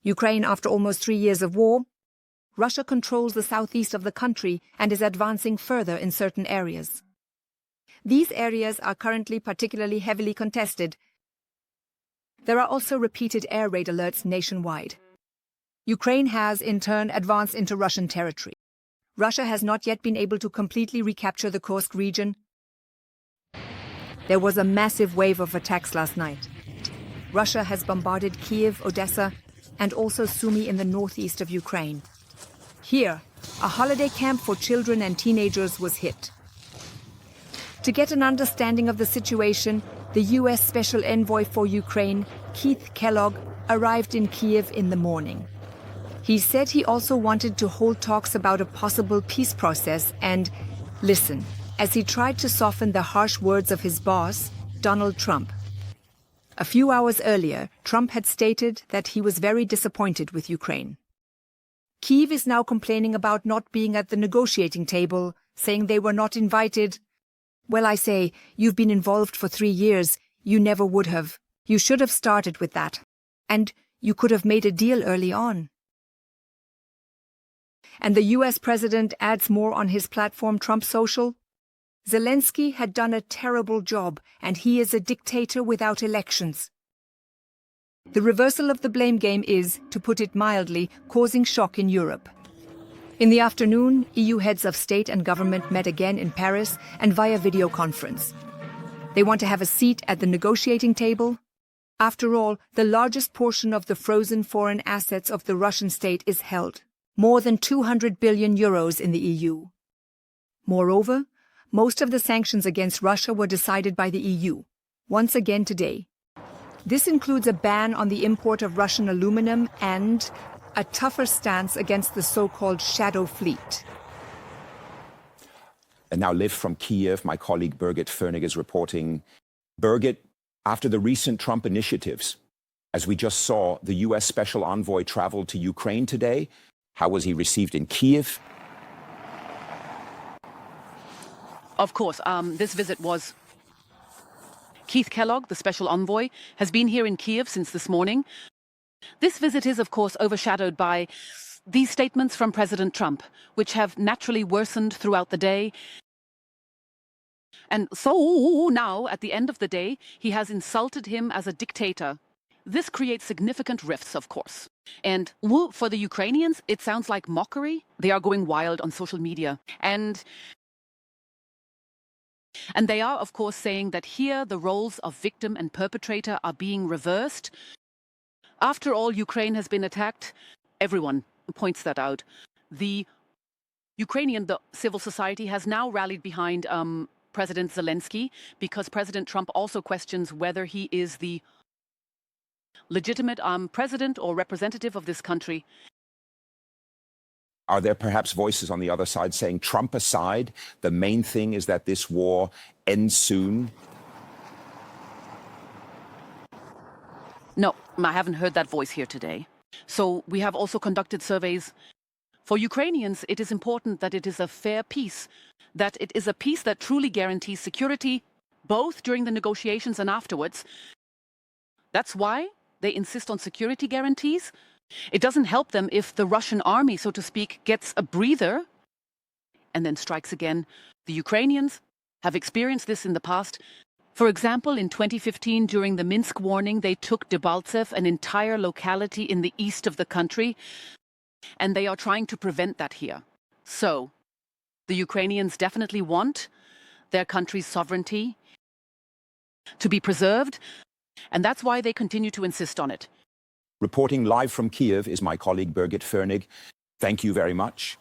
Ukraine, after almost 3 years of war, Russia controls the southeast of the country and is advancing further in certain areas. These areas are currently particularly heavily contested. There are also repeated air raid alerts nationwide. Ukraine has, in turn, advanced into Russian territory. Russia has not yet been able to completely recapture the Kursk region. There was a massive wave of attacks last night. Russia has bombarded Kiev, Odessa, and also Sumy in the northeast of Ukraine. Here, a holiday camp for children and teenagers was hit. To get an understanding of the situation, the U.S. Special Envoy for Ukraine, Keith Kellogg, arrived in Kiev in the morning. He said he also wanted to hold talks about a possible peace process and listen, as he tried to soften the harsh words of his boss, Donald Trump. A few hours earlier, Trump had stated that he was very disappointed with Ukraine. Kyiv is now complaining about not being at the negotiating table, saying they were not invited. Well, I say, you've been involved for 3 years. You never would have. You should have started with that. And you could have made a deal early on. And the US president adds more on his platform Trump Social. Zelensky had done a terrible job, and he is a dictator without elections. The reversal of the blame game is, to put it mildly, causing shock in Europe. In the afternoon, EU heads of state and government met again in Paris and via video conference. They want to have a seat at the negotiating table. After all, the largest portion of the frozen foreign assets of the Russian state is held, more than 200 billion euros in the EU. Moreover, most of the sanctions against Russia were decided by the EU, once again today. This includes a ban on the import of Russian aluminum and a tougher stance against the so-called shadow fleet. And now live from Kiev, my colleague Birgit Föhnig is reporting. Birgit, after the recent Trump initiatives, as we just saw, the U.S. Special Envoy traveled to Ukraine today. How was he received in Kiev? Of course, this visit was... Keith Kellogg, the Special Envoy, has been here in Kiev since this morning. This visit is, of course, overshadowed by these statements from President Trump, which have naturally worsened throughout the day. And so now, at the end of the day, he has insulted him as a dictator. This creates significant rifts, of course. And for the Ukrainians, it sounds like mockery. They are going wild on social media. And they are, of course, saying that here the roles of victim and perpetrator are being reversed. After all, Ukraine has been attacked. Everyone points that out. The civil society has now rallied behind President Zelensky because President Trump also questions whether he is the legitimate president or representative of this country. Are there perhaps voices on the other side saying, Trump aside, the main thing is that this war ends soon? No, I haven't heard that voice here today. So we have also conducted surveys. For Ukrainians, it is important that it is a fair peace, that it is a peace that truly guarantees security, both during the negotiations and afterwards. That's why they insist on security guarantees. It doesn't help them if the Russian army, so to speak, gets a breather and then strikes again. The Ukrainians have experienced this in the past. For example, in 2015, during the Minsk warning, they took Debaltsev, an entire locality in the east of the country, and they are trying to prevent that here. So, the Ukrainians definitely want their country's sovereignty to be preserved, and that's why they continue to insist on it. Reporting live from Kiev is my colleague Birgit Föhnig. Thank you very much.